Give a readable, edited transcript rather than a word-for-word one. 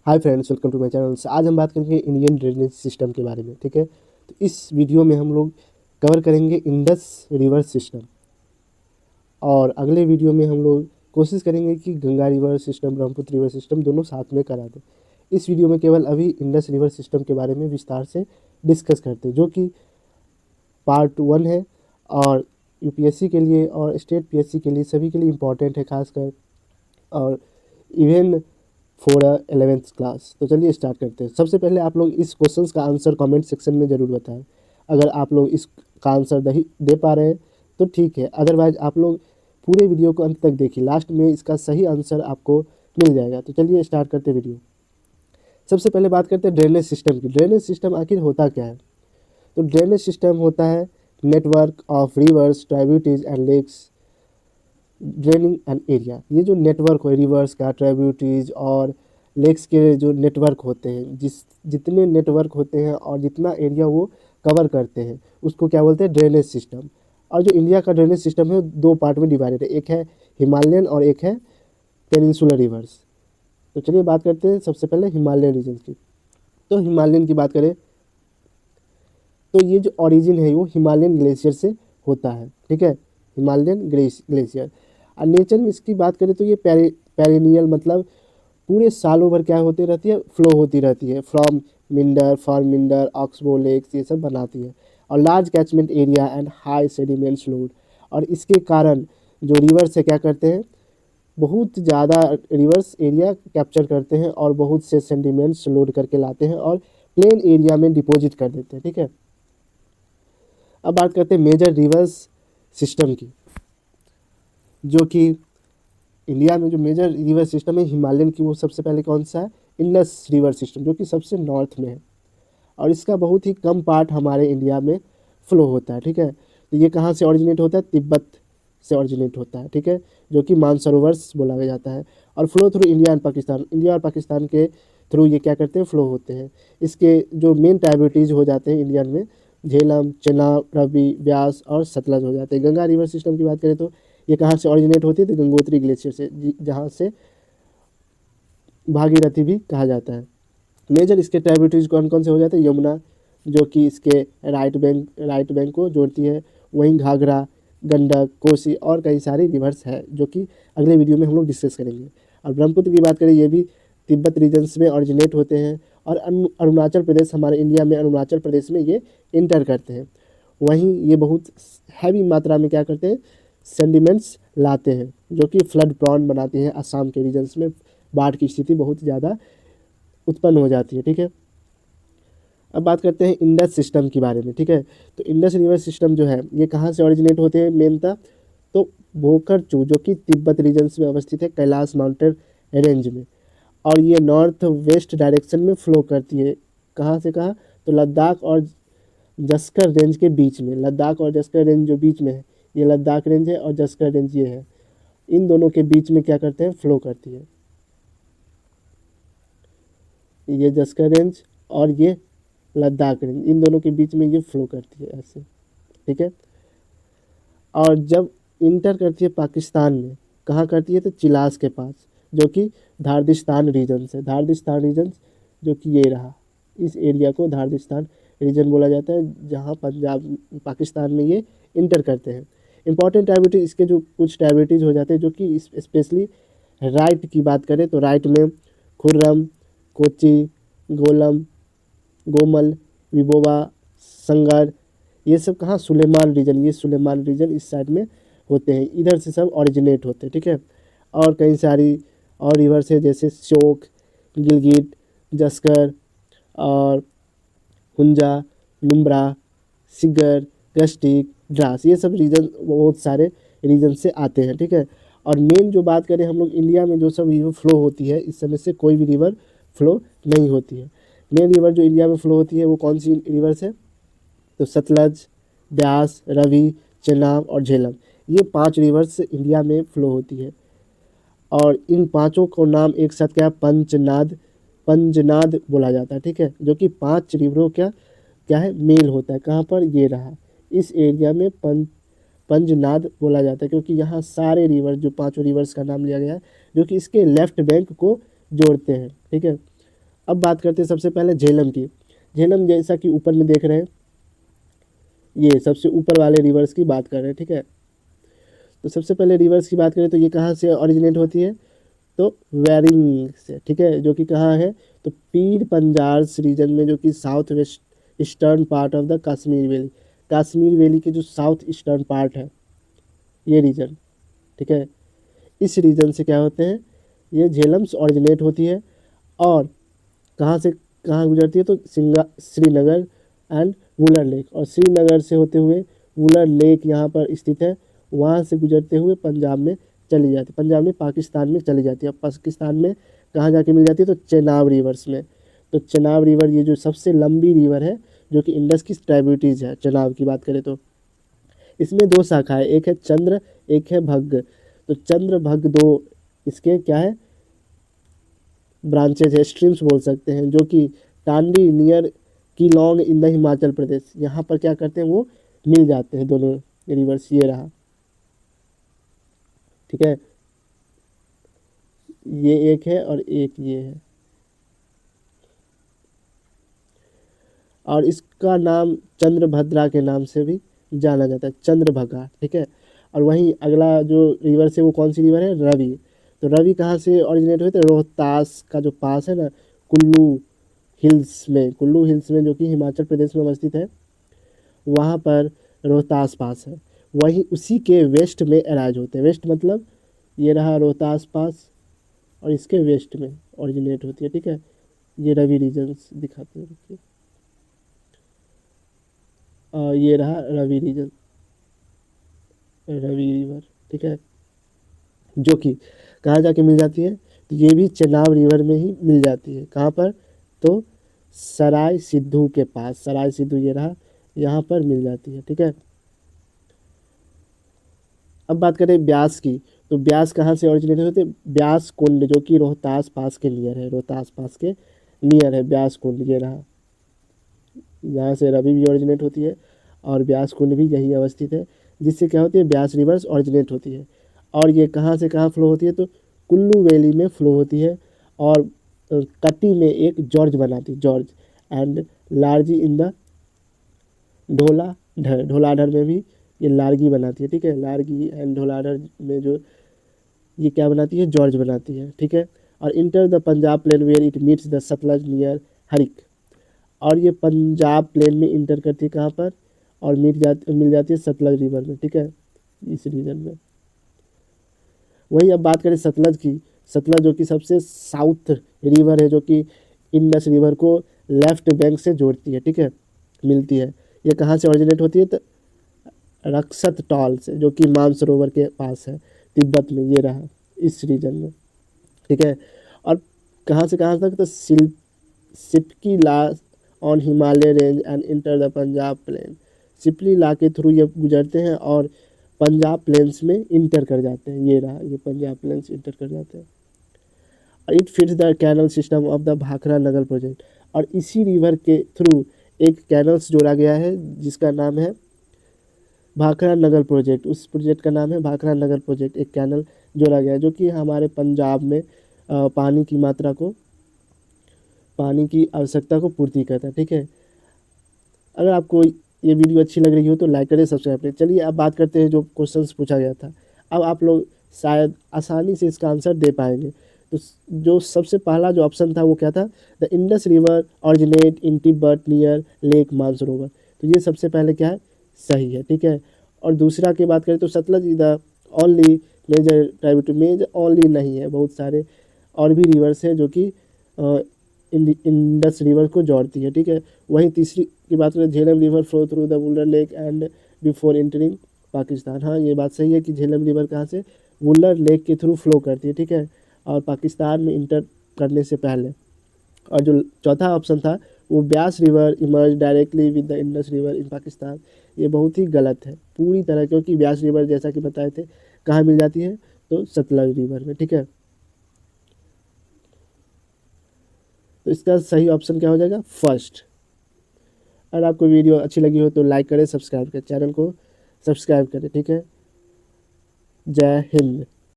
Hi friends, welcome to my channel. आज हम बात करेंगे इंडियन ड्रेनेज सिस्टम के बारे में। ठीक है, तो इस वीडियो में हम लोग कवर करेंगे इंडस रिवर सिस्टम, और अगले वीडियो में हम लोग कोशिश करेंगे कि Ganga river system, Brahmaputra river system दोनों साथ में करा दें। इस वीडियो में केवल अभी इंडस रिवर सिस्टम के बारे में विस्तार से डिस्कस करते हैं, जो कि पार्ट 1 है और यूपीएससी के लिए और स्टेट पीएससी के लिए सभी के लिए इम्पॉर्टेंट है, खासकर और इवन फॉर 11th क्लास। तो चलिए स्टार्ट करते हैं। सबसे पहले आप लोग इस क्वेश्चंस का आंसर कमेंट सेक्शन में ज़रूर बताएं। अगर आप लोग इसका आंसर दे पा रहे हैं तो ठीक है, अदरवाइज आप लोग पूरे वीडियो को अंत तक देखिए, लास्ट में इसका सही आंसर आपको मिल जाएगा। तो चलिए स्टार्ट करते हैं वीडियो। सबसे पहले बात करते हैं ड्रेनेज सिस्टम की। ड्रेनेज सिस्टम आखिर होता क्या है? तो ड्रेनेज सिस्टम होता है network of rivers, tributaries and lakes draining an area. ये जो नेटवर्क हो रिवर्स का, ट्राइब्यूटीज और लेक्स के जो नेटवर्क होते हैं, जितने नेटवर्क होते हैं और जितना एरिया वो कवर करते हैं, उसको क्या बोलते हैं? Drainage system. और जो इंडिया का ड्रेनेज सिस्टम है वो दो पार्ट में डिवाइडेड है, एक है हिमालयन और एक है पेनिनसुलर रिवर्स। तो चलिए बात करते हैं सबसे पहले हिमालयन रीजन की। तो हिमालयन की बात करें तो ये जो ओरिजिन है वो हिमालयन ग्लेशियर से होता है। ठीक है, हिमालयन ग्लेशियर। और नेचर में इसकी बात करें तो ये पेरिनियल, मतलब पूरे सालों भर क्या होती रहती है? फ्लो होती रहती है from meander, for meander, oxbow lakes, ये सब बनाती है। और large catchment area and high sediments load. और इसके कारण जो रिवर से क्या करते हैं, बहुत ज़्यादा रिवर्स एरिया कैप्चर करते हैं और बहुत से सेडिमेंट्स लोड करके लाते हैं और प्लेन एरिया में डिपॉजिट कर देते हैं। ठीक है, अब बात करते हैं मेजर रिवर्स सिस्टम की, जो कि इंडिया में जो मेजर रिवर सिस्टम है हिमालयन की, वो सबसे पहले कौन सा है? इंडस रिवर सिस्टम, जो कि सबसे नॉर्थ में है और इसका बहुत ही कम पार्ट हमारे इंडिया में फ्लो होता है। ठीक है, तो ये कहाँ से ऑरिजिनेट होता है? तिब्बत से ऑरिजिनेट होता है। ठीक है, जो कि मानसरोवर्स बोला जाता है। और flow through India and Pakistan, India और पाकिस्तान के थ्रू ये क्या करते हैं? फ्लो होते हैं। इसके जो मेन ट्राइब्यूटीज हो जाते हैं इंडियन में, झेलम, चेनाब, रवि, व्यास और सतलज हो जाते हैं। गंगा रिवर सिस्टम की बात करें तो ये कहाँ से ऑरिजिनेट होती है? तो गंगोत्री ग्लेशियर से, जहाँ से भागीरथी भी कहा जाता है। मेजर इसके ट्राइब्यूटरीज कौन कौन से हो जाते हैं? यमुना, जो कि इसके राइट बैंक को जोड़ती है। वहीं घाघरा, गंडक, कोसी और कई सारी रिवर्स है, जो कि अगले वीडियो में हम लोग डिस्कस करेंगे। और ब्रह्मपुत्र की बात करें, ये भी तिब्बत रीजन्स में ऑरिजिनेट होते हैं और अरुणाचल प्रदेश, हमारे इंडिया में अरुणाचल प्रदेश में ये इंटर करते हैं। वहीं ये बहुत हैवी मात्रा में क्या करते हैं? सेंडिमेंट्स लाते हैं, जो कि फ्लड प्रॉन बनाती है। असम के रीजन्स में बाढ़ की स्थिति बहुत ज़्यादा उत्पन्न हो जाती है। ठीक है, अब बात करते हैं इंडस सिस्टम के बारे में। ठीक है, तो इंडस रिवर सिस्टम जो है ये कहाँ से ऑरिजिनेट होते हैं मेनता? तो बोकरचू, जो कि तिब्बत रीजन्स में अवस्थित है, कैलाश माउंटेन रेंज में। और ये नॉर्थ वेस्ट डायरेक्शन में फ्लो करती है। कहाँ से कहाँ? तो लद्दाख और जस्कर रेंज के बीच में। लद्दाख और जस्कर रेंज जो बीच में है, ये लद्दाख रेंज है और जस्कर रेंज ये है। इन दोनों के बीच में क्या करते हैं? फ्लो करती है। ये जस्कर रेंज और ये लद्दाख रेंज, इन दोनों के बीच में ये फ्लो करती है ऐसे। ठीक है, और जब इंटर करती है पाकिस्तान में, कहाँ करती है? तो चिलास के पास, जो कि धारदिस्तान रीजन है। धारदिस्तान रीजन जो कि ये रहा, इस एरिया को धारदिस्तान रीजन बोला जाता है, जहाँ पंजाब पाकिस्तान में ये इंटर करते हैं। इंपॉर्टेंट ट्राइब्यूटीज, इसके जो कुछ ट्राइब्यूटीज हो जाते हैं, जो कि स्पेशली राइट की बात करें तो राइट में खुर्रम, कोची, गोलम, गोमल, विबोबा, संगर, ये सब कहाँ? सुलेमान रीजन, ये सुलेमान रीजन इस साइड में होते हैं, इधर से सब ओरिजिनेट होते हैं। ठीक है, और कई सारी और रिवर्स है, जैसे शोक, गिलगिट, जस्कर और हुंजा, नुम्ब्रा, सिगर, गस्टिक, द्रास, ये सब रीजन बहुत सारे रीजन से आते हैं। ठीक है, और मेन जो बात करें हम लोग इंडिया में जो सब रिवर फ्लो होती है, इस समय से कोई भी रिवर फ्लो नहीं होती है। मेन रिवर जो इंडिया में फ्लो होती है वो कौन सी रिवर्स है? तो सतलज, ब्यास, रवि, चेनाब और झेलम, ये 5 रिवर्स इंडिया में फ्लो होती है। और इन पांचों को नाम एक साथ क्या? पंजनाद बोला जाता है। ठीक है, जो कि 5 रिवरों क्या क्या है? मेल होता है। कहाँ पर? ये रहा, इस एरिया में पंजनाद बोला जाता है, क्योंकि यहाँ सारे रिवर, जो 5 रिवर्स का नाम लिया गया है, जो कि इसके लेफ्ट बैंक को जोड़ते हैं। ठीक है, अब बात करते हैं सबसे पहले झेलम की। झेलम जैसा कि ऊपर में देख रहे हैं, ये सबसे ऊपर वाले रिवर्स की बात कर रहे हैं, ठीक है। तो सबसे पहले रिवर्स की बात करें तो ये कहाँ से ओरिजिनेट होती है, तो वेरिंग से, ठीक है, जो कि कहाँ है, तो पीर पंजाब रीजन में, जो कि south west eastern part of the Kashmir valley, Kashmir valley के जो साउथ ईस्टर्न पार्ट है ये रीजन, ठीक है। इस रीजन से क्या होते हैं, ये झेलम्स ओरिजिनेट होती है। और कहाँ से कहाँ गुजरती है, तो श्रीनगर एंड वुलर लेक, और श्रीनगर से होते हुए वुलर लेक यहाँ पर स्थित है, वहाँ से गुजरते हुए पंजाब में चली जाती है, पंजाब में पाकिस्तान में चली जाती है। अब पाकिस्तान में कहाँ जाके मिल जाती है, तो चेनाब रिवर्स में। तो चेनाब रिवर ये जो सबसे लंबी रिवर है, जो कि इंडस की ट्राइब्यूटीज है, चेनाब की बात करें तो इसमें दो शाखा है, एक है चंद्र, एक है भग्ग। तो चंद्र भग्ग दो इसके क्या है, ब्रांचेज है, स्ट्रीम्स बोल सकते हैं, जो कि Tandi near Keylong in the Himachal Pradesh, यहाँ पर क्या करते हैं, वो मिल जाते हैं दोनों रिवर्स, ये रहा, ठीक है। ये एक है और एक ये है, और इसका नाम चंद्रभद्रा के नाम से भी जाना जाता है, चंद्रभगा, ठीक है। और वहीं अगला जो रिवर है वो कौन सी रिवर है, रवि। तो रवि कहाँ से ओरिजिनेट हुए थे, रोहतास का जो पास है ना, कुल्लू कुल्लू हिल्स में, जो कि हिमाचल प्रदेश में अवस्थित है, वहाँ पर रोहतास पास है, वहीं उसी के वेस्ट में अराइज होते हैं। वेस्ट मतलब ये रहा रोहतास पास, और इसके वेस्ट में ओरिजिनेट होती है, ठीक है। ये रवि रीजन्स दिखाते हैं, रुकिए। ये रहा रवि रीजन, रवि रिवर, ठीक है, जो कि कहाँ जाके मिल जाती है, तो ये भी चेनाब रिवर में ही मिल जाती है। कहाँ पर, तो सराय सिद्धू के पास, सराय सिद्धू ये रहा, यहाँ पर मिल जाती है, ठीक है। अब बात करें ब्यास की, तो ब्यास कहाँ से ओरिजिनेट होते हैं, ब्यास कुंड, जो कि रोहतास पास के नियर है, रोहतास पास के नियर है ब्यास कुंड, ये रहा, यहाँ से रवि भी ओरिजिनेट होती है और ब्यास कुंड भी यही अवस्थित है, जिससे क्या होती है, ब्यास रिवर्स ओरिजिनेट होती है। और ये कहाँ से कहाँ फ्लो होती है, तो कुल्लू वैली में फ्लो होती है, और कटी में एक जॉर्ज बनाती है, जॉर्ज एंड लार्जी इन द ढोलाधर, ढोलाधर में भी ये लार्गी बनाती है, ठीक है। लार्गी एंड ढोलाधर में जो ये क्या बनाती है, जॉर्ज बनाती है, ठीक है। और enter the Punjab plain where it meets the Sutlej near Harike, और ये पंजाब प्लेन में इंटर करती है कहाँ पर, और मिल जाती है सतलज रिवर में, ठीक है, इस रीजन में। वही अब बात करें सतलज की, सतलज जो कि सबसे साउथ रिवर है, जो कि इंडस रिवर को लेफ्ट बैंक से जोड़ती है, ठीक है, मिलती है। ये कहाँ से ओरिजिनेट होती है, तो रक्षत टॉल से, जो कि मानसरोवर के पास है, तिब्बत में, ये रहा, इस रीजन में, ठीक है। और कहाँ से कहाँ तक, तो Shipki La on Himalaya range and enter the Punjab plain, Shipki La के थ्रू ये गुजरते हैं और पंजाब प्लेन्स में इंटर कर जाते हैं, ये रहा, ये पंजाब प्लेन्स इंटर कर जाते हैं। और it fits the canal system of the Bhakra Nagar project, और इसी रिवर के थ्रू एक कैनल्स जोड़ा गया है, जिसका नाम है भाखड़ा नगर प्रोजेक्ट, उस प्रोजेक्ट का नाम है भाखड़ा नगर प्रोजेक्ट। एक कैनल जोड़ा गया है, जो कि हमारे पंजाब में पानी की मात्रा को, पानी की आवश्यकता को पूर्ति करता है, ठीक है। अगर आपको ये वीडियो अच्छी लग रही हो तो लाइक करें, सब्सक्राइब करें। चलिए अब बात करते हैं जो क्वेश्चंस पूछा गया था, अब आप लोग शायद आसानी से इसका आंसर दे पाएंगे। तो जो सबसे पहला जो ऑप्शन था वो क्या था, the Indus river originate in Tibet near lake Mansarovar, तो ये सबसे पहले क्या है, सही है, ठीक है। और दूसरा की बात करें तो Sutlej is the only major tributary, major only नहीं है, बहुत सारे और भी रिवर्स हैं जो कि इंडस रिवर को जोड़ती है, ठीक है। वहीं तीसरी की बात करें, Jhelum river flow through the Wular lake and before entering Pakistan, हाँ ये बात सही है कि झेलम रिवर कहाँ से, वुलर लेक के थ्रू फ्लो करती है, ठीक है, और पाकिस्तान में इंटर करने से पहले। और जो चौथा ऑप्शन था वो Beas river emerge directly with the Indus river in Pakistan, ये बहुत ही गलत है पूरी तरह, क्योंकि ब्यास रिवर जैसा कि बताए थे कहाँ मिल जाती है, तो सतलज रिवर में, ठीक है। तो इसका सही ऑप्शन क्या हो जाएगा, फर्स्ट। अगर आपको वीडियो अच्छी लगी हो तो लाइक करें, सब्सक्राइब करें, चैनल को सब्सक्राइब करें, ठीक है। जय हिंद।